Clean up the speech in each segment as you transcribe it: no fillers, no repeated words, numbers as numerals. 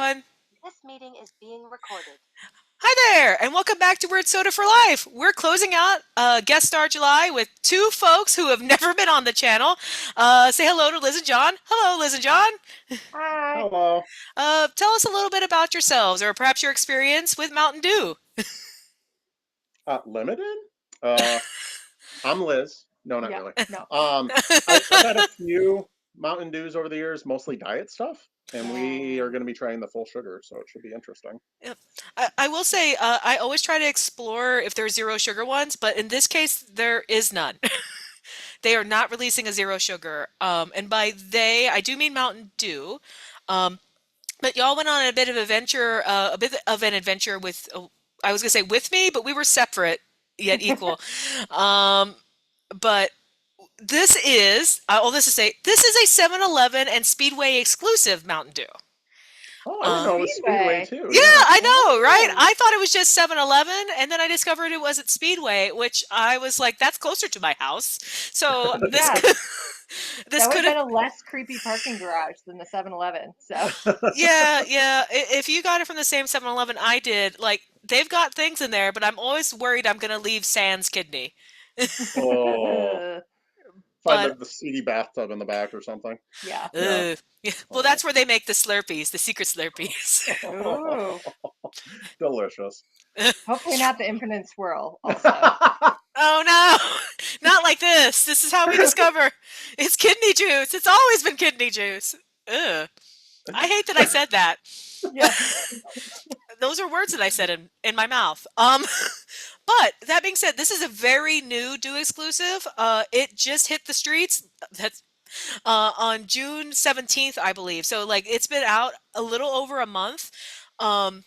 This meeting is being recorded. Hi there, and welcome back to Weird Soda for Life. We're closing out guest star July with two folks who have never been on the channel. Say hello to Liz and Jon. Hello, Liz and Jon. Hi. Hello. Tell us a little bit about yourselves, or perhaps your experience with Mountain Dew. Limited? Uh, I'm Liz. No, not Yeah, really. no. I've had a few Mountain Dews over the years, mostly diet stuff, and we Yeah. are going to be trying the full sugar, so it should be interesting. Yep. I will say, I always try to explore if there's zero sugar ones, but in this case, there is none. They are not releasing a zero sugar. And by they, I do mean Mountain Dew. Um, But y'all went on a bit of adventure, a bit of an adventure with, I was gonna say with me, but we were separate yet equal. Um, but this is, all this to say, this is a 7-Eleven and Speedway exclusive Mountain Dew. Oh, I didn't Um, know it was Speedway Speedway. too. yeah, Yeah. I know, right? Oh. I thought it was just 7-Eleven, and then I discovered it was at Speedway, which I was like, that's closer to my house. So this Yeah, could, this that would could have have. been a less creepy parking garage than the 7-Eleven. So, Yeah, yeah. If you got it from the same 7-Eleven I did, like they've got things in there, but I'm always worried I'm gonna leave Sans kidney. Oh, find But the seedy bathtub in the back or something. yeah. Yeah. yeah. Well, Oh, that's where they make the Slurpees, the secret Slurpees. Ooh. delicious. Hopefully not the Infinite Swirl also. Oh no, not like this. This is how we discover it's kidney juice. It's always been kidney juice. Ugh. I hate that I said that. Yeah. Those are words that I said in my mouth. But that being said, this is a very new Dew exclusive. It just hit the streets. That's on June 17th, I believe. So like it's been out a little over a month. Um,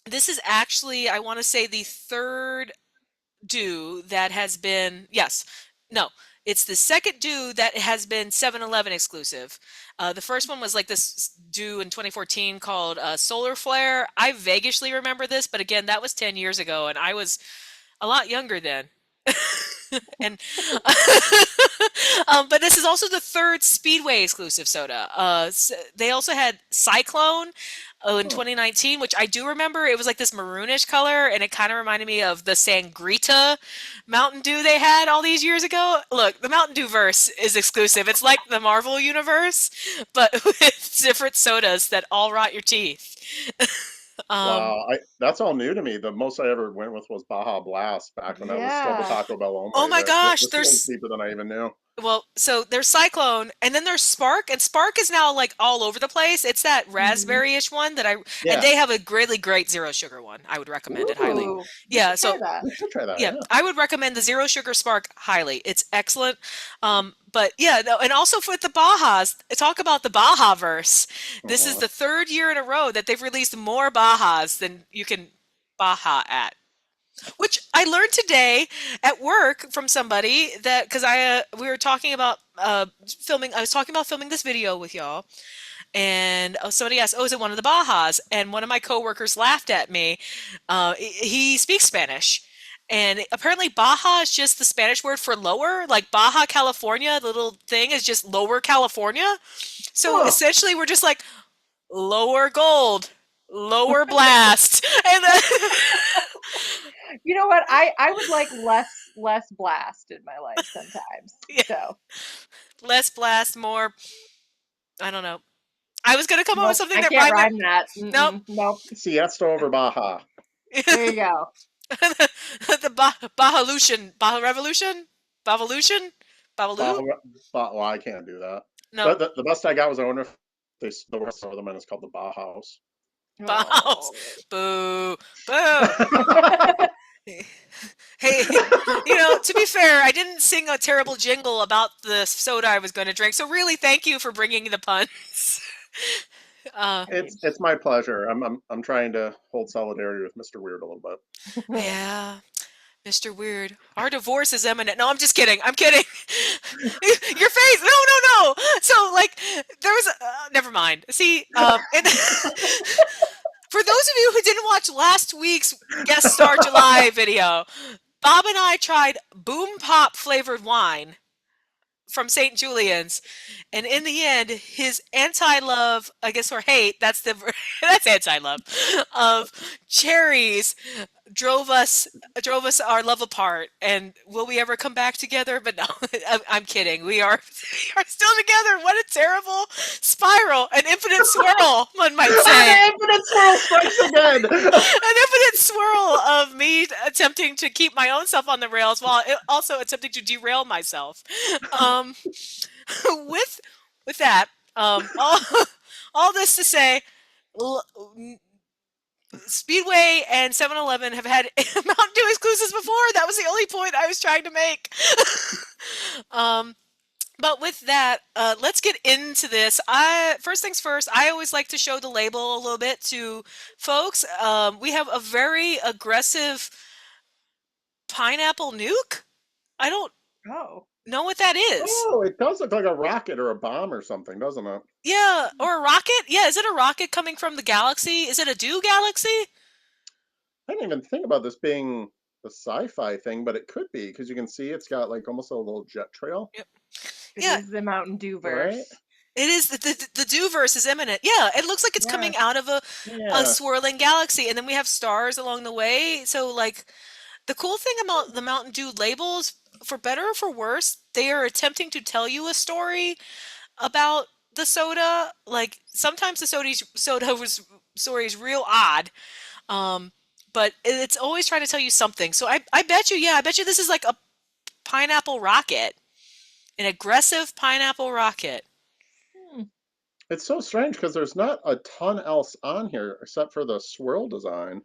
this is actually, I want to say, the third Dew that has been, yes, no, it's the second Dew that has been 7-Eleven exclusive. The first one was like this Dew in 2014 called Solar Flare. I vaguely remember this, but again, that was 10 years ago, and I was a lot younger then. And but this is also the third Speedway exclusive soda. They also had Cyclone in Huh. 2019, which I do remember. It was like this maroonish color, and it kind of reminded me of the Sangrita Mountain Dew they had all these years ago. Look, the Mountain Dew verse is exclusive. It's like the Marvel universe, but with different sodas that all rot your teeth. Um, Wow, that's all new to me. The most I ever went with was Baja Blast back when that was still the Yeah. Taco Bell oh only. my gosh, This goes there's deeper than I even knew. Well, so there's Cyclone, and then there's Spark, and Spark is now like all over the place. It's that Mhm. raspberry-ish one that and Yeah, they have a really great zero sugar one. I would recommend it highly. Ooh. We Yeah, should try so that. we should try that. yeah, Yeah. I would recommend the zero sugar Spark highly. It's excellent. But yeah, no, and also with the Bajas, talk about the Baja verse. This is Uh, the third year in a row that they've released more Bajas than you can Baja at. Which I learned today at work from somebody that because we were talking about filming. I was talking about filming this video with y'all, and somebody asked, "Oh, is it one of the Bajas?" And one of my coworkers laughed at me. He speaks Spanish, and apparently Baja is just the Spanish word for lower. Like Baja California, the little thing is just Lower California. So huh. essentially, we're just like lower gold, lower blast, and then You know what? I would like less blast in my life sometimes. yeah, So, less blast, more. I don't know. I was gonna come up with nope, something I that can't rhymed with rhyme that. nope. Nope. Siesta over Baja. There you go. The Bahalution, Baha Revolution, Bavolution, Baja. Babalu. Well, I can't do that. No, The best I got was I wonder if the rest of them and it's called the Bauhaus. Bahaus. Oh. Boo, boo. Hey, to be fair, I didn't sing a terrible jingle about the soda I was going to drink. So really, thank you for bringing the puns. Uh, I mean, It's my pleasure. I'm trying to hold solidarity with Mr. Weird a little bit. yeah. Mr. Weird. Our divorce is imminent. No, I'm just kidding. I'm kidding. Your face. No, no, no. So, like, there was. Never mind. See, and for those of you who didn't watch last week's guest star July video, Bob and I tried Boom Pop flavored wine from St. Julian's, and in the end, his anti-love, I guess, or hate, that's anti-love, of cherries drove us our love apart. And will we ever come back together? But no, I'm kidding. We are still together. What a terrible spiral, an infinite swirl, one might say. An infinite swirl strikes again. An infinite swirl of me attempting to keep my own self on the rails while also attempting to derail myself. Um, with with that, all this to say, l- Speedway and 7-Eleven have had Mountain Dew exclusives before. That was the only point I was trying to make. um, but with that, let's get into this. First things first, I always like to show the label a little bit to folks. We have a very aggressive pineapple nuke. I don't Oh. know what that is. Oh, it does look like a rocket or a bomb or something, doesn't it? Yeah, or a rocket? Yeah, is it a rocket coming from the galaxy? Is it a Dew galaxy? I didn't even think about this being a sci-fi thing, but it could be because you can see it's got like almost a little jet trail, Yep. It Yeah. is the Mountain Dew verse. right? It is the Dewverse is imminent. Yeah, it looks like it's coming out of a Yeah. swirling galaxy, and then we have stars along the way. So, like, the cool thing about the Mountain Dew labels, for better or for worse, they are attempting to tell you a story about the soda. Like, sometimes the story is real odd, but it's always trying to tell you something. So I bet you this is like a pineapple rocket, an aggressive pineapple rocket. It's so strange because there's not a ton else on here except for the swirl design.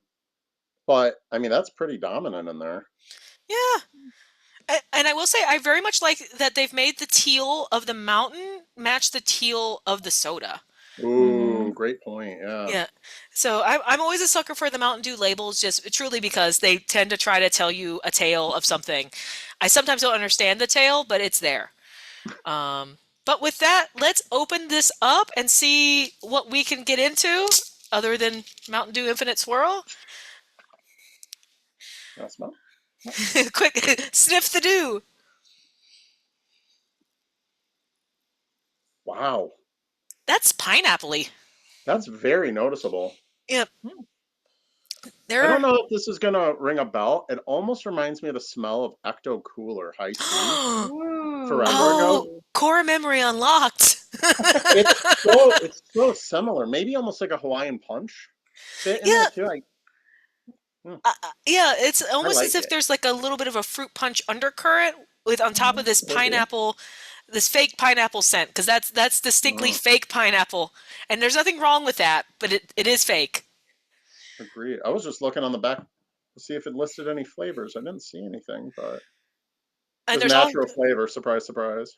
But I mean, that's pretty dominant in there. Yeah. And I will say, I very much like that they've made the teal of the mountain match the teal of the soda. Ooh, great point. Yeah. Yeah. So I'm always a sucker for the Mountain Dew labels, just truly because they tend to try to tell you a tale of something. I sometimes don't understand the tale, but it's there. But with that, let's open this up and see what we can get into other than Mountain Dew Infinite Swirl. That's smell. Quick, sniff the dew. Wow. That's pineapple-y. That's very noticeable. Yep. I don't know if this is gonna ring a bell. It almost reminds me of the smell of Ecto Cooler High C forever ago. Oh, core memory unlocked. It's so similar. Maybe almost like a Hawaiian Punch bit in Yeah. there too. Yeah, it's almost like as if it. there's like a little bit of a fruit punch undercurrent with on top of this pineapple, this fake pineapple scent, because that's distinctly fake pineapple, and there's nothing wrong with that, but it is fake. Agreed. I was just looking on the back to see if it listed any flavors. I didn't see anything, but And there's there's natural flavor. Surprise, surprise.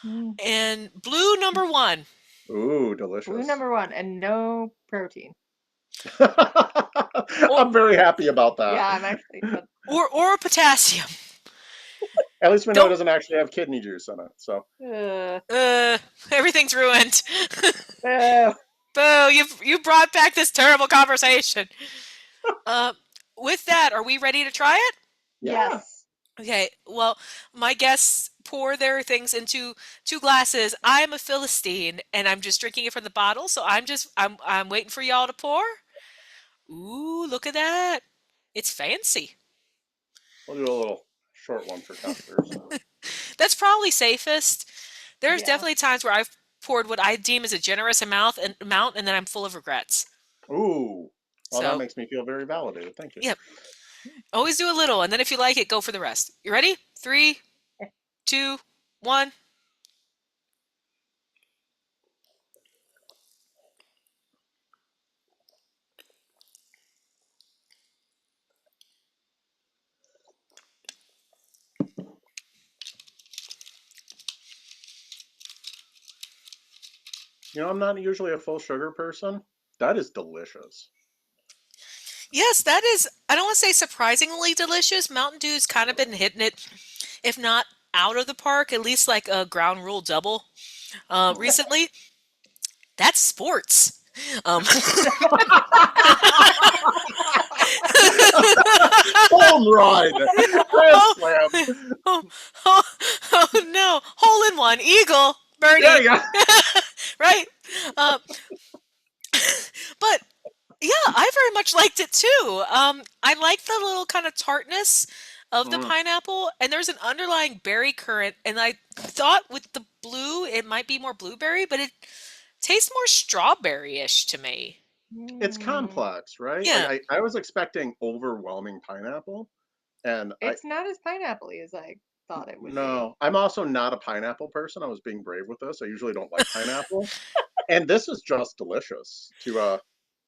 and blue number 1. Ooh, delicious. Blue number 1 and no protein. I'm very happy about that. Yeah, I'm actually. Or potassium. At least we know it doesn't actually have kidney juice in it. So Everything's ruined. Oh. Boo! You brought back this terrible conversation. With that, are we ready to try it? yeah. Yes. Okay. Well, my guests pour their things into 2 glasses. I am a Philistine, and I'm just drinking it from the bottle. So I'm waiting for y'all to pour. Ooh, look at that! It's fancy. We'll do a little short one for testers. That's probably safest. There's Yeah. definitely times where I've poured what I deem as a generous amount, and then I'm full of regrets. Ooh. Well, So- that makes me feel very validated. Thank you. Yep. Always do a little, and then if you like it, go for the rest. You ready? 3, 2, 1. You know, I'm not usually a full sugar person. That is delicious. Yes, that is, I don't want to say surprisingly delicious. Mountain Dew's kind of been hitting it, if not out of the park, at least like a ground rule double recently. That's sports. Home run! Grand slam! Oh no! one. Eagle, There birdie, you go. right? Uh, but yeah, I very much liked it too. I like the little kind of tartness of the Mm. pineapple, and there's an underlying berry current, and I thought with the blue it might be more blueberry, but it tastes more strawberry-ish to me. It's Mm. complex, right? Like Yeah. I was expecting overwhelming pineapple, and I It's not as pineapple-y as I thought it would be. no, I'm also not a pineapple person. I was being brave with this. I usually don't like pineapple, and this is just delicious.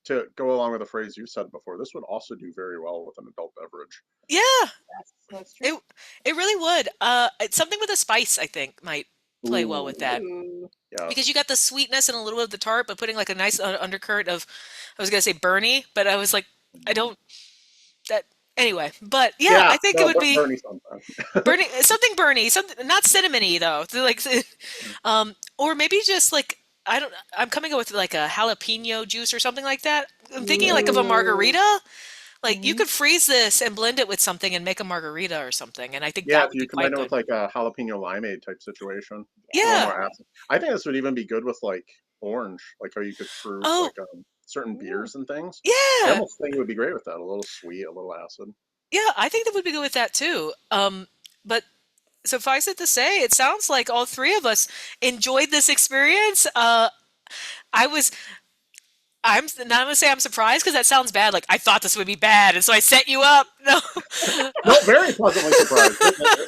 To go along with a phrase you said before, this would also do very well with an adult beverage. Yeah, That's true. it it really would. It's something with a spice I think might play well with Ooh, that. Ooh. Because you yes. got the sweetness and a little bit of the tart, but putting like a nice undercurrent of, I was gonna say Bernie, but I was like, I Mm. don't that anyway. But yeah, Yeah, I think it no, would be Bernie something. Bernie, something not cinnamony though. Like, or maybe just like I don't. I'm coming up with like a jalapeno juice or something like that. I'm thinking like of a Ooh. margarita. Like you Mhm. could freeze this and blend it with something and make a margarita or something, and I think Yeah, that if would be you combine quite it with good. like a jalapeno limeade type situation, it's a little Yeah. more acid. I think this would even be good with like orange, like how you could fruit Oh, like certain Mm. beers and things. I yeah. almost think it would be great with that. A little sweet, a little acid. Yeah, I think that would be good with that too. But suffice it to say, it sounds like all three of us enjoyed this experience. I was, I'm not gonna say I'm surprised because that sounds bad. Like I thought this would be bad, and so I set you up. No, No, very pleasantly surprised.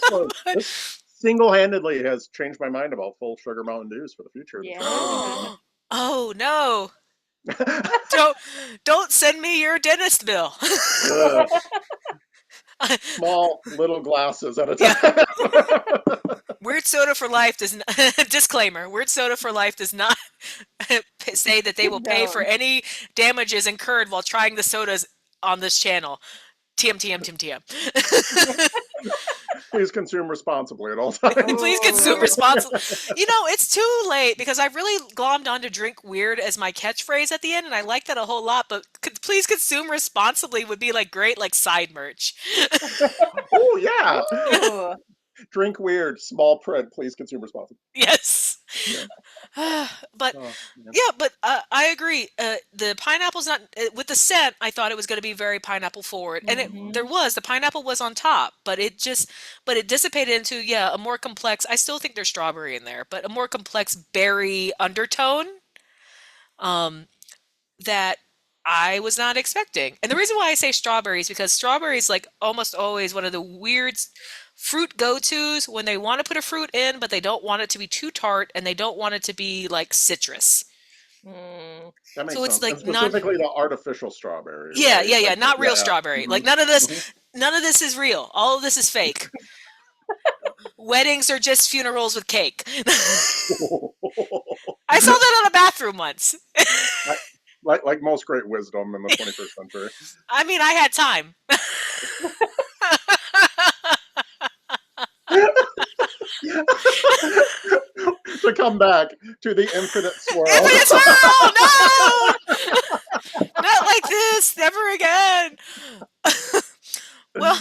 but This single-handedly has changed my mind about full sugar Mountain Dews for the future. The trial one did me. oh no! Don't don't send me your dentist bill. Ugh, small little glasses at a Yeah, time. Weird Soda for Life does not, disclaimer. Weird Soda for Life does not say that they will pay for Condone. any damages incurred while trying the sodas on this channel. TM TM TM TM. Please consume responsibly at all times. Please consume Oh. responsibly. You know, it's too late because I really glommed on to drink weird as my catchphrase at the end, and I like that a whole lot. But please consume responsibly would be like great, like side merch. Oh yeah, Ooh. drink weird, small print. Please consume responsibly. Yes. Yeah. But Oh, yeah. yeah, but I agree. The pineapple's not with the scent. I thought it was going to be very pineapple forward, and it there Mhm. was the pineapple was on top, but it dissipated into a more complex. I still think there's strawberry in there, but a more complex berry undertone. Um, that I was not expecting. And the reason why I say strawberries because strawberry is like almost always one of the weird fruit go-tos when they want to put a fruit in, but they don't want it to be too tart and they don't want it to be like citrus. Mm. That makes So it's sense. And like non specifically the artificial strawberry, yeah, right? yeah, yeah, Like, not real yeah. strawberry. Hmm. Like none of this is real. All of this is fake. Weddings are just funerals with cake. I saw that on a bathroom once. like most great wisdom in the 21st century. I mean, I had time. To come back to the infinite swirl. Infinite swirl! No! Not like this! Never again! Well,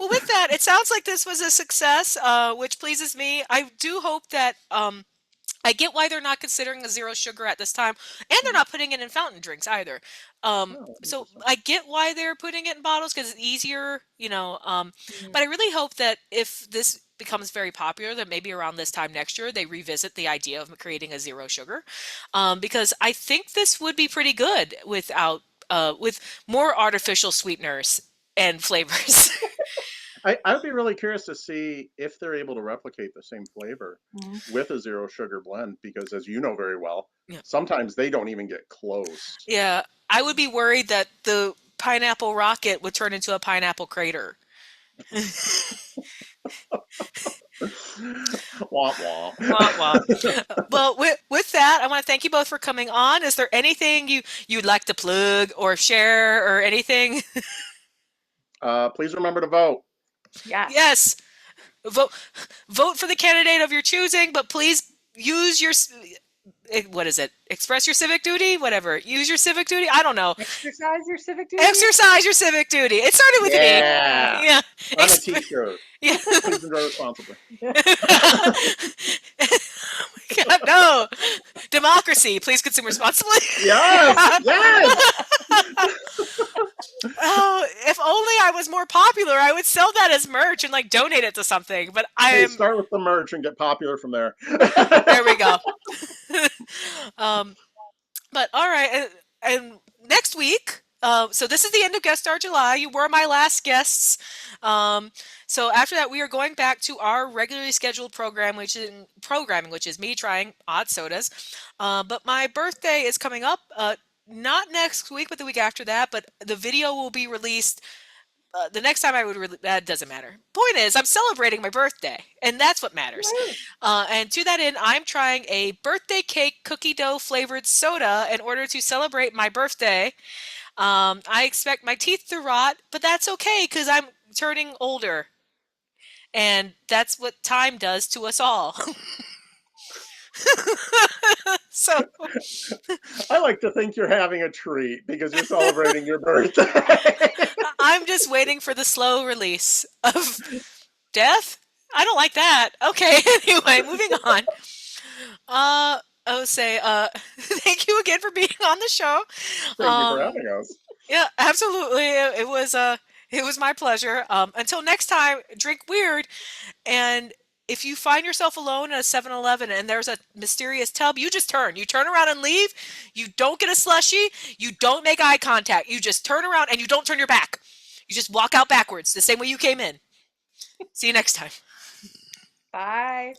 well, with that, it sounds like this was a success, which pleases me. I do hope that I get why they're not considering a zero sugar at this time, and they're not putting it in fountain drinks either. Oh, So interesting. I get why they're putting it in bottles because it's easier, you know. Mm. But I really hope that if this becomes very popular, that maybe around this time next year they revisit the idea of creating a zero sugar, because I think this would be pretty good with more artificial sweeteners and flavors. I would be really curious to see if they're able to replicate the same flavor Mhm. with a zero sugar blend, because as you know very well, Yeah. sometimes they don't even get close. Yeah, I would be worried that the pineapple rocket would turn into a pineapple crater. Womp womp. Wah, wah. Well, with that, I want to thank you both for coming on. Is there anything you'd like to plug or share or anything? Please remember to vote. Yes. Yes, vote vote for the candidate of your choosing, but please use your what is it? Express your civic duty? Whatever. Use your civic duty? I don't know. Exercise your civic duty. Exercise your civic duty. It started with an E. Yeah. Yeah. On a t-shirt. Yeah. Please enjoy responsibly. God, no. Democracy. Please consume responsibly. Yes. Yes. Oh, if only I was more popular, I would sell that as merch and like donate it to something. But Hey, I'm start with the merch and get popular from there. there. We go. um, but all right, and next week. So this is the end of Guest Star July. You were my last guests. So after that, we are going back to our regularly scheduled programming, which is me trying odd sodas. But my birthday is coming up. Not next week, but the week after that. But the video will be released the next time I would. That doesn't matter. Point is, I'm celebrating my birthday, and that's what matters. And to that end, I'm trying a birthday cake cookie dough flavored soda in order to celebrate my birthday. I expect my teeth to rot, but that's okay because I'm turning older, and that's what time does to us all. So I like to think you're having a treat because you're celebrating your birthday. I'm just waiting for the slow release of death. I don't like that. Okay, anyway, moving on. I would say, thank you again for being on the show. Thank you for having us. Yeah, absolutely. It was my pleasure. Until next time, drink weird. And if you find yourself alone at a 7-Eleven and there's a mysterious tub, you just turn. You turn around and leave. You don't get a slushie. You don't make eye contact. You just turn around and you don't turn your back. You just walk out backwards the same way you came in. See you next time. Bye.